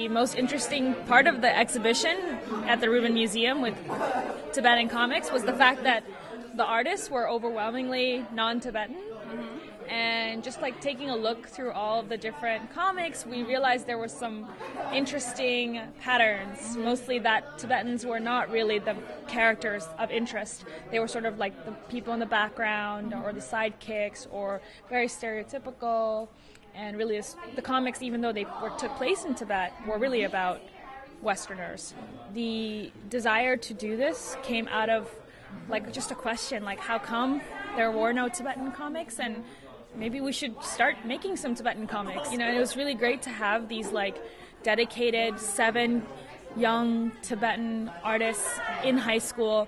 the most interesting part of the exhibition at the Rubin Museum with Tibetan comics was the fact that the artists were overwhelmingly non-Tibetan. And just like taking a look through all of the different comics, we realized there were some interesting patterns. Mostly that Tibetans were not really the characters of interest. They were sort of like the people in the background or the sidekicks or very stereotypical. And really the comics, even though they took place in Tibet, were really about Westerners. The desire to do this came out of like just a question, like how come there were no Tibetan comics, and maybe we should start making some Tibetan comics. You know, it was really great to have these like dedicated 7 young Tibetan artists in high school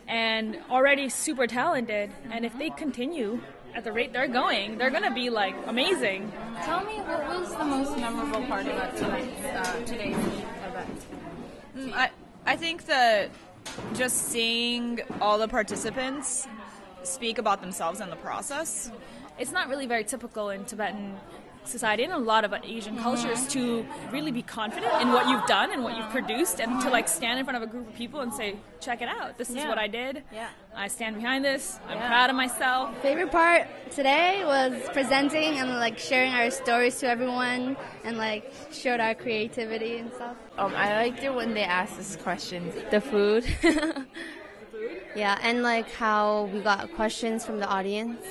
and already super talented. And if they continue at the rate they're going to be like amazing. Tell me, what was the most memorable part about today's event? I think that just seeing all the participants speak about themselves in the process. It's not really very typical in Tibetan society and a lot of Asian cultures to really be confident in what you've done and what you've produced, and to like stand in front of a group of people and say, check it out, this is what I did. I stand behind this, I'm proud of myself. Favorite part today was presenting and like sharing our stories to everyone and like showed our creativity and stuff. I liked it when they asked us questions. The food. Yeah, and like how we got questions from the audience.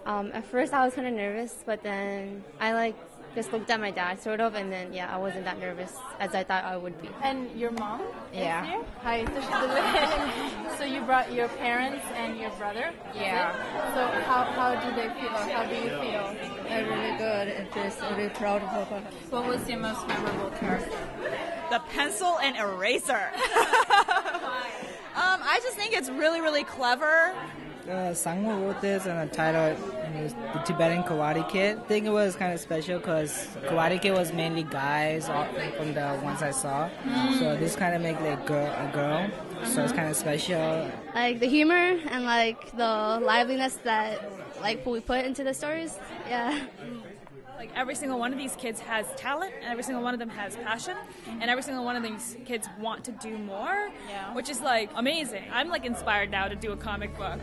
At first I was kind of nervous, but then I like just looked at my dad sort of, and then I wasn't that nervous as I thought I would be. And your mom is Yeah. here? Hi. So you brought your parents and your brother? Yeah. So how do they feel, or how do you feel? Really good and just really proud of her. What was your most memorable character? The pencil and eraser. I just think it's really, really clever. Sangwoo wrote this and the title is The Tibetan Karate Kid. I think it was kind of special because Karate Kid was mainly guys from the ones I saw. So this kind of make like a girl. So it's kind of special. Like the humor and like the liveliness that like we put into the stories. Yeah. Like every single one of these kids has talent, and every single one of them has passion, and every single one of these kids want to do more, which is like amazing. I'm like inspired now to do a comic book.